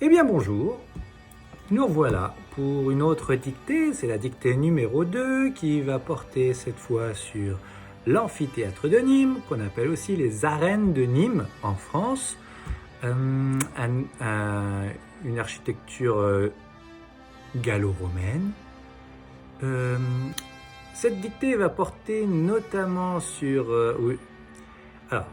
Eh bien bonjour, nous revoilà pour une autre dictée, c'est la dictée numéro 2 qui va porter cette fois sur l'amphithéâtre de Nîmes, qu'on appelle aussi les arènes de Nîmes en France, une architecture gallo-romaine. Cette dictée va porter notamment sur... oui. Alors,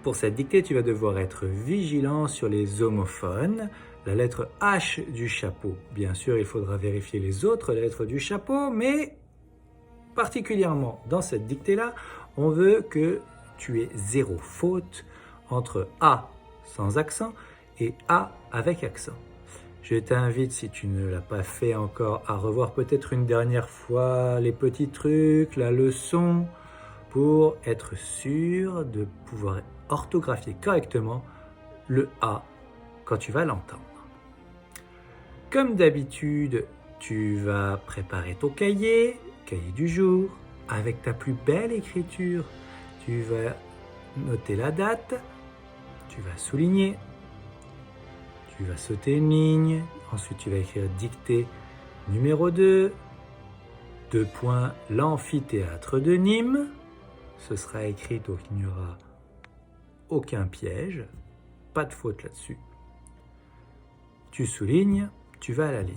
pour cette dictée, tu vas devoir être vigilant sur les homophones. La lettre H du chapeau. Bien sûr, il faudra vérifier les autres lettres du chapeau, mais particulièrement dans cette dictée-là, on veut que tu aies 0 faute entre A sans accent et A avec accent. Je t'invite, si tu ne l'as pas fait encore, à revoir peut-être une dernière fois les petits trucs, la leçon, pour être sûr de pouvoir orthographier correctement le A quand tu vas l'entendre. Comme d'habitude, tu vas préparer ton cahier du jour, avec ta plus belle écriture. Tu vas noter la date, tu vas souligner, tu vas sauter une ligne, ensuite tu vas écrire dictée numéro 2, l'amphithéâtre de Nîmes. Ce sera écrit, donc il n'y aura aucun piège, pas de faute là-dessus. Tu soulignes, tu vas à la ligne.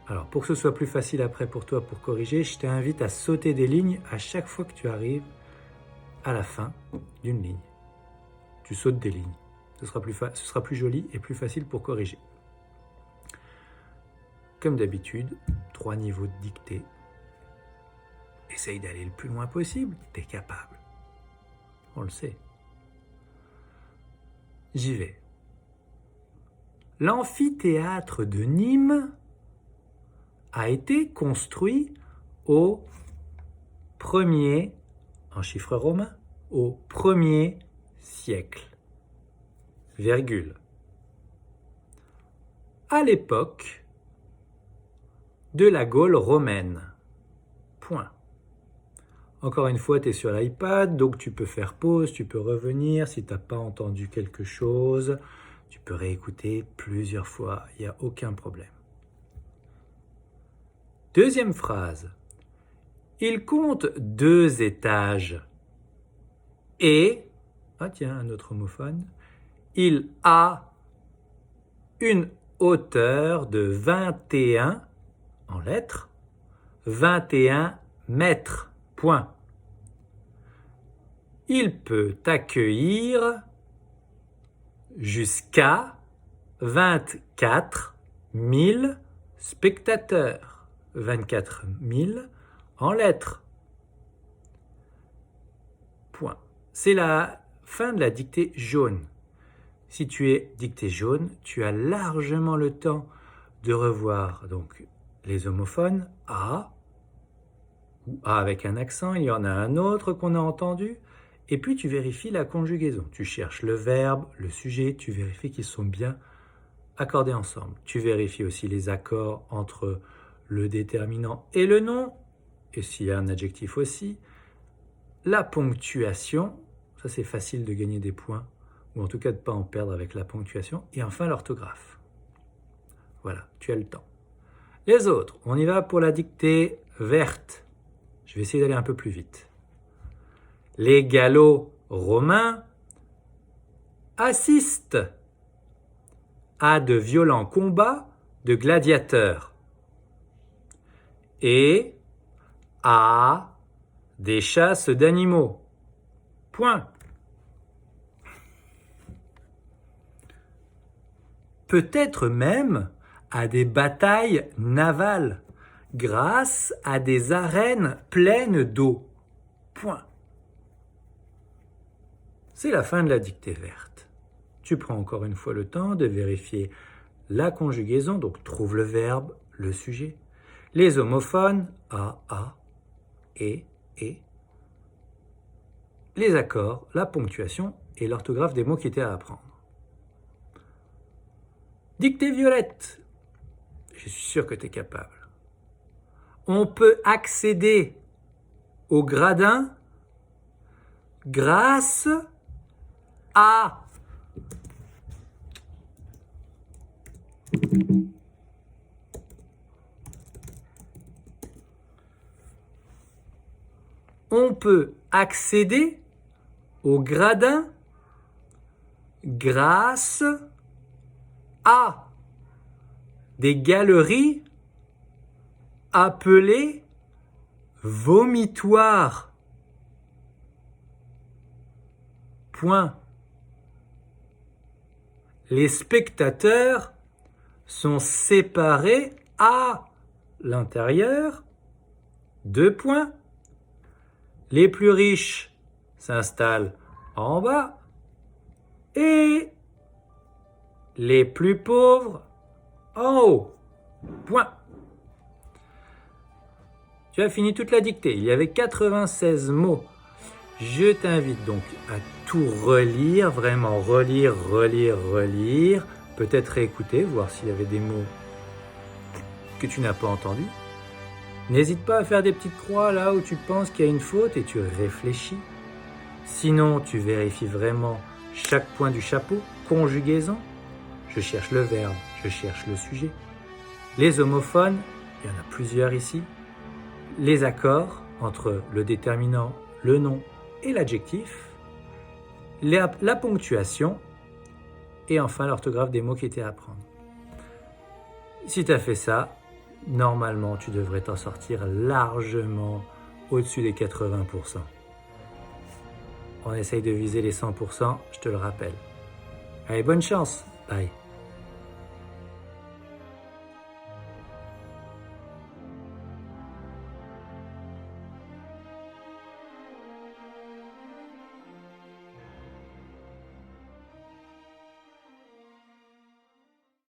Alors, pour que ce soit plus facile après pour toi pour corriger, je t'invite à sauter des lignes à chaque fois que tu arrives à la fin d'une ligne. Tu sautes des lignes. Ce sera plus joli et plus facile pour corriger. Comme d'habitude, 3 niveaux de dictée. Essaye d'aller le plus loin possible, t'es capable. On le sait. J'y vais. L'amphithéâtre de Nîmes a été construit au 1er, en chiffres romains, au 1er siècle. Virgule. À l'époque de la Gaule romaine. Point. Encore une fois, tu es sur l'iPad, donc tu peux faire pause, tu peux revenir. Si tu n'as pas entendu quelque chose, tu peux réécouter plusieurs fois, il n'y a aucun problème. Deuxième phrase. Il compte 2 étages et, ah tiens, un autre homophone, il a une hauteur de 21, en lettres, 21 mètres, point. Il peut accueillir jusqu'à 24 000 spectateurs. 24 000 en lettres. Point. C'est la fin de la dictée jaune. Si tu es dictée jaune, tu as largement le temps de revoir donc les homophones A, ou A avec un accent, il y en a un autre qu'on a entendu, et puis tu vérifies la conjugaison. Tu cherches le verbe, le sujet, tu vérifies qu'ils sont bien accordés ensemble. Tu vérifies aussi les accords entre le déterminant et le nom, et s'il y a un adjectif aussi. La ponctuation, ça c'est facile de gagner des points, ou en tout cas de ne pas en perdre avec la ponctuation. Et enfin l'orthographe. Voilà, tu as le temps. Les autres, on y va pour la dictée verte. Je vais essayer d'aller un peu plus vite. Les gallo-romains assistent à de violents combats de gladiateurs et à des chasses d'animaux. Point. Peut-être même à des batailles navales grâce à des arènes pleines d'eau. Point. C'est la fin de la dictée verte. Tu prends encore une fois le temps de vérifier la conjugaison, donc trouve le verbe, le sujet, les homophones, a, et, les accords, la ponctuation et l'orthographe des mots qui étaient à apprendre. Dictée violette. Je suis sûr que tu es capable. On peut accéder au gradin grâce à On peut accéder au gradin grâce à des galeries appelées vomitoires. Point. Les spectateurs sont séparés à l'intérieur. 2 points. Les plus riches s'installent en bas et les plus pauvres en haut. Point. Tu as fini toute la dictée. Il y avait 96 mots. Je t'invite donc à tout relire, vraiment relire. Peut-être réécouter, voir s'il y avait des mots que tu n'as pas entendus. N'hésite pas à faire des petites croix là où tu penses qu'il y a une faute et tu réfléchis. Sinon, tu vérifies vraiment chaque point du chapeau, conjugaison. Je cherche le verbe, je cherche le sujet. Les homophones, il y en a plusieurs ici. Les accords entre le déterminant, le nom et l'adjectif. La ponctuation. Et enfin, l'orthographe des mots qui étaient à apprendre. Si tu as fait ça, normalement, tu devrais t'en sortir largement au-dessus des 80%. On essaye de viser les 100%, je te le rappelle. Allez, bonne chance. Bye.